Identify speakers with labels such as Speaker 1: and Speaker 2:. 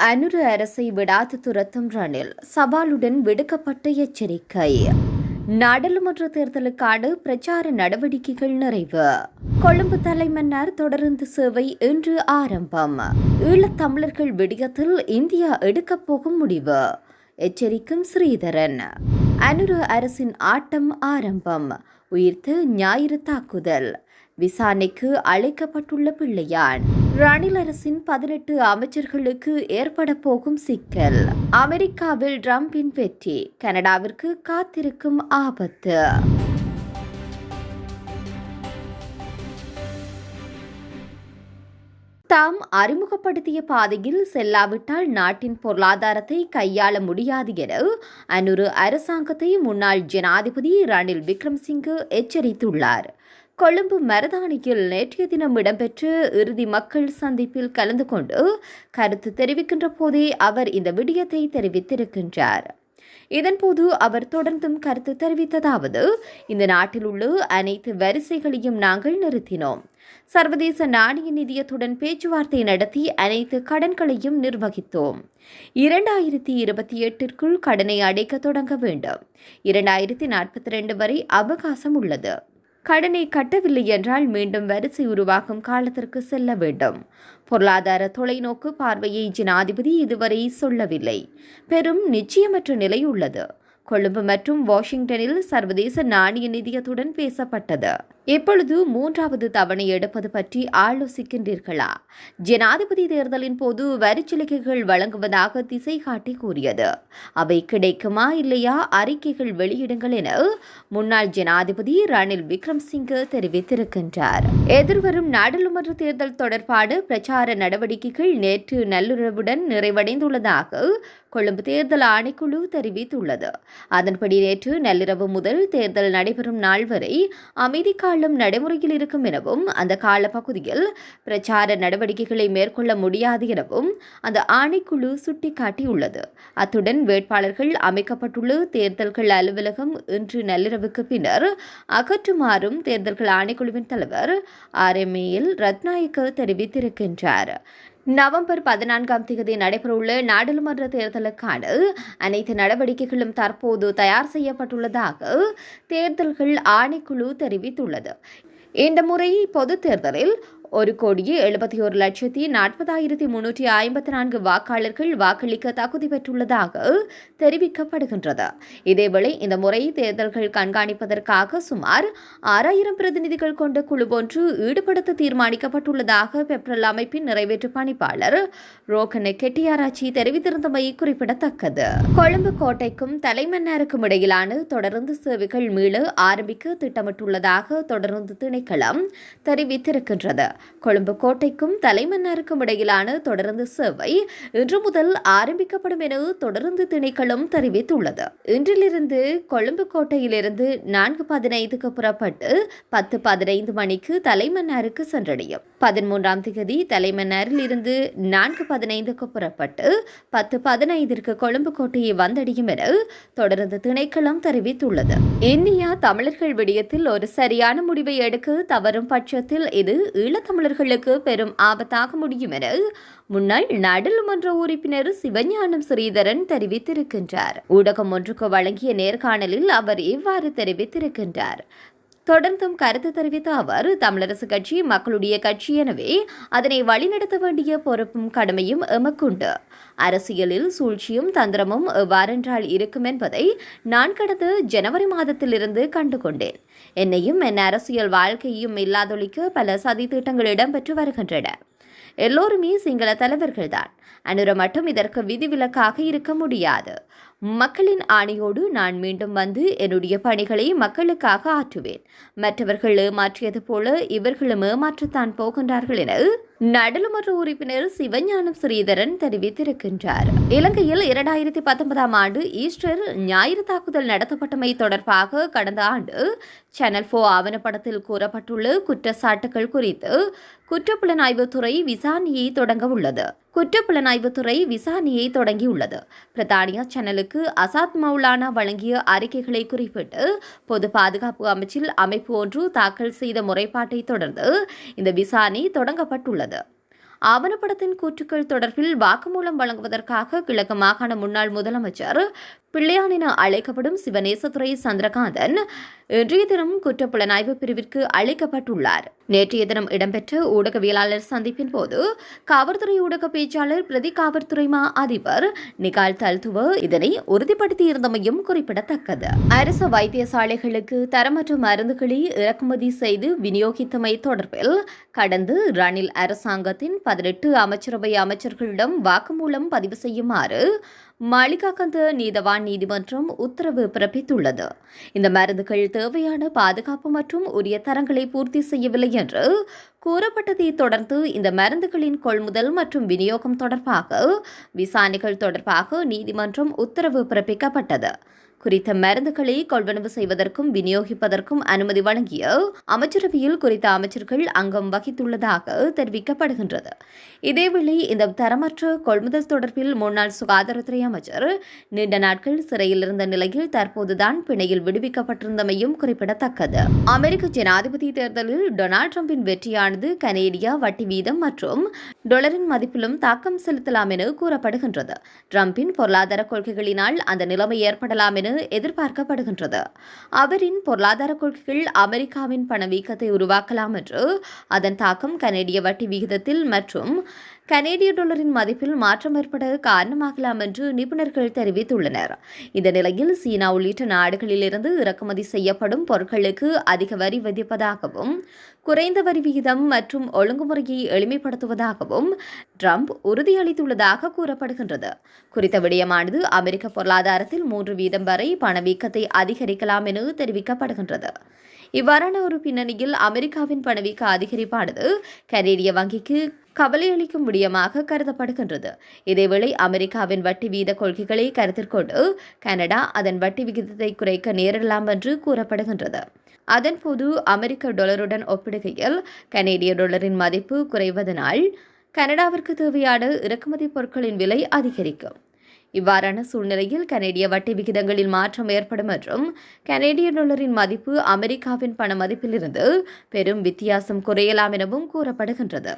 Speaker 1: அனுர அரசை விடாது துரத்தும் ரணில் சவாலுடன் விடுக்கப்பட்ட எச்சரிக்கை. நாடாளுமன்ற தேர்தலுக்கான பிரச்சார நடவடிக்கைகள் நிறைவு. கொழும்பு தலைமன்னார் தொடருந்து சேவை இன்று ஆரம்பம். ஈழத்தமிழர்கள் விடயத்தில் இந்தியா எடுக்கப் போகும் முடிவு எச்சரிக்கும் ஸ்ரீதரன். அனுர அரசின் ஆட்டம் ஆரம்பம். உயிர்த்த ஞாயிறு தாக்குதல். விசாரணைக்கு அழைக்கப்பட்டுள்ள பிள்ளையான். ரணில் அரசின் 18 அமைச்சர்களுக்கு ஏற்பட போகும் சிக்கல். அமெரிக்காவில் டிரம்பின் வெற்றி. கனடாவிற்கு காத்திருக்கும் ஆபத்து. தாம் அறிமுகப்படுத்திய பாதையில் செல்லாவிட்டால் நாட்டின் பொருளாதாரத்தை கையாள முடியாது என அனுரு அரசாங்கத்தை முன்னாள் ஜனாதிபதி ரணில் விக்ரமசிங்கே எச்சரித்துள்ளார். கொழும்பு மரதானியில் நேற்றைய தினம் இடம்பெற்ற இறுதி மக்கள் சந்திப்பில் கலந்து கொண்டு கருத்து தெரிவிக்கின்ற போதே அவர் இந்த விடயத்தை தெரிவித்திருக்கின்றார். இதன்போது அவர் தொடர்ந்தும் கருத்து தெரிவித்ததாவது, இந்த நாட்டில் உள்ள அனைத்து வரிசைகளையும் நாங்கள் நிறுத்தினோம். சர்வதேச நாணய நிதியத்துடன் பேச்சுவார்த்தை நடத்தி அனைத்து கடன்களையும் நிர்வகித்தோம். 2028ற்குள் கடனை அடைக்க தொடங்க வேண்டும். 2042 வரை அவகாசம் உள்ளது. கடனை கட்டவில்லை என்றால் மீண்டும் வரிசை உருவாகும் காலத்திற்கு செல்ல வேண்டும். பொருளாதார தொலைநோக்கு பார்வையை ஜனாதிபதி இதுவரை சொல்லவில்லை. பெரும் நிச்சயமற்ற நிலை உள்ளது. கொழும்பு மற்றும் வாஷிங்டனில் சர்வதேச நாணய நிதியத்துடன் பேசப்பட்டது. இப்பொழுது 3வது தவணை எடுப்பது பற்றி ஆலோசிக்கின்றீர்களா? ஜனாதிபதி தேர்தலின் போது வரிச்சலுகைகள் வழங்குவதாக திசை காட்டி கூறியது. அவை கிடைக்குமா இல்லையா? அறிக்கைகள் வெளியிடுங்கள் என முன்னாள் ஜனாதிபதி ரணில் விக்ரமசிங்கே தெரிவித்திருக்கின்றார். எதிர்வரும் நாடாளுமன்ற தேர்தல் தொடர்பான பிரச்சார நடவடிக்கைகள் நேற்று நள்ளிரவுடன் நிறைவடைந்துள்ளதாக கொழும்பு தேர்தல் ஆணைக்குழு தெரிவித்துள்ளது. அதன்படி நேற்று நள்ளிரவு முதல் தேர்தல் நடைபெறும் நாள் வரை அமைதி காலம் நடைமுறையில் இருக்கும் எனவும் அந்த கால பகுதியில் பிரச்சார நடவடிக்கைகளை மேற்கொள்ள முடியாது எனவும் அந்த ஆணைக்குழு சுட்டிக்காட்டியுள்ளது. அத்துடன் வேட்பாளர்கள் அமைக்கப்பட்டுள்ள தேர்தல்கள் அலுவலகம் இன்று நள்ளிரவுக்கு பின்னர் அகற்றுமாறும் தேர்தல்கள் ஆணைக்குழுவின் தலைவர் RMAL ரத்நாயக்க தெரிவித்திருக்கின்றார். நவம்பர் 14ஆம் தேதி நடைபெறவுள்ள நாடாளுமன்ற தேர்தலுக்கான அனைத்து நடவடிக்கைகளும் தற்போது தயார் செய்யப்பட்டுள்ளதாக தேர்தல்கள் ஆணைக்குழு தெரிவித்துள்ளது. இந்த முறை பொது தேர்தலில் 1,71,40,354 வாக்காளர்கள் வாக்களிக்க தகுதி பெற்றுள்ளதாக தெரிவிக்கப்படுகின்றது. இதேவேளை இந்த முறை தேர்தல்கள் கண்காணிப்பதற்காக சுமார் 6,000 பிரதிநிதிகள் கொண்ட குழு ஒன்று ஈடுபடுத்த தீர்மானிக்கப்பட்டுள்ளதாக பெப்ரல் அமைப்பின் நிறைவேற்று பணிப்பாளர் ரோகன கெட்டியாராச்சி தெரிவித்திருந்தமை குறிப்பிடத்தக்கது. கொழும்பு கோட்டைக்கும் தலைமன்னாருக்கும் இடையிலான தொடருந்து சேவைகள் மீள ஆரம்பிக்க திட்டமிட்டுள்ளதாக தொடருந்து திணைக்களம் தெரிவித்திருக்கின்றது. கொழும்பு கோட்டைக்கும் தலைமன்னாருக்கும் இடையிலான தொடருந்து சேவை இன்று முதல் ஆரம்பிக்கப்படும் என தொடருந்து திணைக்களம் தெரிவித்துள்ளது. இன்றிலிருந்து கொழும்பு கோட்டையிலிருந்து 4:15க்கு புறப்பட்டு 10:15 மணிக்கு தலைமன்னாருக்கு சென்றடையும். 13ஆம் தேதி தலைமன்னாரில் இருந்து 4:15க்கு புறப்பட்டு 10:15ற்கு கொழும்பு கோட்டையை வந்தடையும் என தொடருந்து திணைக்களம் தெரிவித்துள்ளது. இந்தியா தமிழர்கள் விடயத்தில் ஒரு சரியான முடிவை எடுக்க தவறும் பட்சத்தில் இது ஈழத்தமிழர்களுக்கு பெரும் ஆபத்தாக முடியும் என முன்னாள் நாடாளுமன்ற உறுப்பினர் சிவஞானம் ஸ்ரீதரன் தெரிவித்திருக்கின்றார். ஊடகம் ஒன்றுக்கு வழங்கிய நேர்காணலில் அவர் இவ்வாறு தெரிவித்திருக்கின்றார். தொடர்ந்தும் கருத்து தெரிவித்த அவர், தமிழரசு கட்சி மக்களுடைய கட்சி, எனவே அதனை வழிநடத்த வேண்டிய பொறுப்பும் கடமையும் எமக்குண்டு. அரசியலில் சூழ்ச்சியும் தந்திரமும் எவ்வாறென்றால் இருக்கும் என்பதை நான் கடந்த ஜனவரி மாதத்திலிருந்து கண்டுகொண்டேன். என்னையும் என் அரசியல் வாழ்க்கையையும் இல்லாதொழிக்க பல சதி திட்டங்கள் இடம்பெற்று வருகின்றன. எல்லோருமே சிங்கள தலைவர்கள்தான். அனுர மட்டும் இதற்கு விதிவிலக்காக இருக்க முடியாது. மக்களின் ஆணையோடு நான் மீண்டும் வந்து என்னுடைய பணிகளை மக்களுக்காக ஆற்றுவேன். மற்றவர்கள் ஏமாற்றியது போல இவர்களும் ஏமாற்றத்தான் போகின்றார்கள் என நாடாளுமன்ற உறுப்பினர் சிவஞானம் ஸ்ரீதரன் தெரிவித்திருக்கின்றார். இலங்கையில் 2019ஆம் ஆண்டு ஈஸ்டர் ஞாயிறு தாக்குதல் நடத்தப்பட்டமை தொடர்பாக கடந்த ஆண்டு சேனல் 4 ஆவணப்படத்தில் கூறப்பட்டுள்ள குற்றச்சாட்டுகள் குறித்து குற்றப்புலனாய்வுத்துறை விசாரணையை தொடங்க உள்ளது. குற்றப்புலனாய்வுத்துறை விசாரணையை தொடங்கியுள்ளது. பிரித்தானியா சேனலுக்கு அசாத் மௌலானா வழங்கிய அறிக்கைகளை குறிப்பிட்டு பொது பாதுகாப்பு அமைச்சில் அமைப்பு ஒன்று தாக்கல் செய்த முறைப்பாட்டை தொடர்ந்து இந்த விசாரணை தொடங்கப்பட்டுள்ளது. ஆவணப்படத்தின் கூற்றுக்கள் தொடர்பில் வாக்குமூலம் வழங்குவதற்காக கிழக்கு மாகாண முன்னாள் முதலமைச்சர் பிள்ளையான் என அழைக்கப்படும் சிவநேசதுரை சந்திரகாந்தன் இன்றைய தினம் குற்றப்புலனாய்வு பிரிவிற்கு அழைக்கப்பட்டுள்ளார். நேற்றைய தினம் இடம்பெற்ற ஊடகவியலாளர் சந்திப்பின் போது காவல்துறை ஊடக பேச்சாளர் பிரதி காவல்துறை மா அதிபர் நிகால் தல்துவ இதனை உறுதிப்படுத்தியிருந்தமையும் குறிப்பிடத்தக்கது. அரசு வைத்தியசாலைகளுக்கு தரமற்ற மருந்துகளை இறக்குமதி செய்து விநியோகித்தமை தொடர்பில் கடந்த ரணில் அரசாங்கத்தின் 18 அமைச்சரவை அமைச்சர்களிடம் வாக்குமூலம் பதிவு செய்யுமாறு மாளிகாகந்த நீதவான் நீதிமன்றம் உத்தரவு பிறப்பித்துள்ளது. இந்த மருந்துகள் தேவையான பாதுகாப்பு மற்றும் உரிய தரங்களை பூர்த்தி செய்யவில்லை என்று கூறப்பட்டதை தொடர்ந்து இந்த மருந்துகளின் கொள்முதல் மற்றும் விநியோகம் தொடர்பாக விசாரணைகள் தொடர்பாக நீதிமன்றம் உத்தரவு பிறப்பிக்கப்பட்டது. குறித்த மருந்துகளை கொள்வனவு செய்வதற்கும் விநியோகிப்பதற்கும் அனுமதி வழங்கிய அமைச்சரவையில் குறித்த அமைச்சர்கள் அங்கம் வகித்துள்ளதாக தெரிவிக்கப்படுகின்றது. இதேவேளை இந்த தரமற்ற கொள்முதல் தொடர்பில் முன்னாள் சுகாதாரத்துறை அமைச்சர் நீண்ட நாட்கள் சிறையில் இருந்த நிலையில் தற்போதுதான் பிணையில் விடுவிக்கப்பட்டிருந்தமையும் குறிப்பிடத்தக்கது. அமெரிக்க ஜனாதிபதி தேர்தலில் டொனால்ட் டிரம்பின் வெற்றியானது கனேடியா வட்டி வீதம் மற்றும் டொலரின் மதிப்பிலும் தாக்கம் செலுத்தலாம் என கூறப்படுகின்றது. டிரம்பின் பொருளாதார கொள்கைகளினால் அந்த நிலைமை ஏற்படலாம் என எதிர்பார்க்கப்படுகின்றது. அவரின் பொருளாதார கொள்கைகள் அமெரிக்காவின் பணவீக்கத்தை உருவாக்கலாம் என்று அதன் தாக்கம் கனேடிய வட்டி விகிதத்தில் மற்றும் கனேடிய டாலரின் மதிப்பில் மாற்றம் ஏற்பட காரணமாகலாம் என்று நிபுணர்கள் தெரிவித்துள்ளனர். இந்த நிலையில் சீனா உள்ளிட்ட நாடுகளிலிருந்து இறக்குமதி செய்யப்படும் பொருட்களுக்கு அதிக வரி விதிப்பதாகவும் குறைந்த வரி விகிதம் மற்றும் ஒழுங்குமுறையை எளிமைப்படுத்துவதாகவும் ட்ரம்ப் உறுதியளித்துள்ளதாக கூறப்படுகின்றது. குறித்த விடயமானது அமெரிக்க பொருளாதாரத்தில் 3% வரை பணவீக்கத்தை அதிகரிக்கலாம் என தெரிவிக்கப்படுகின்றது. இவ்வாறான ஒரு பின்னணியில் அமெரிக்காவின் பணவீக்க அதிகரிப்பானது கனேடிய வங்கிக்கு கவலையளிக்கும் விடயமாக கருதப்படுகின்றது. இதேவேளை அமெரிக்காவின் வட்டி வீத கொள்கைகளை கருத்தில் கொண்டு கனடா அதன் வட்டி விகிதத்தை குறைக்க நேரிடலாம் என்று கூறப்படுகின்றது. அதன்போது அமெரிக்க டாலருடன் ஒப்பிடுகையில் கனேடிய டாலரின் மதிப்பு குறைவதனால் கனடாவிற்கு தேவையான இறக்குமதி பொருட்களின் விலை அதிகரிக்கும். இவ்வாறான சூழ்நிலையில் கனேடிய வட்டி விகிதங்களில் மாற்றம் ஏற்படும் என்றும் கனேடிய டாலரின் மதிப்பு அமெரிக்காவின் பண மதிப்பிலிருந்து பெரும் வித்தியாசம் குறையலாம் எனவும் கூறப்படுகின்றது.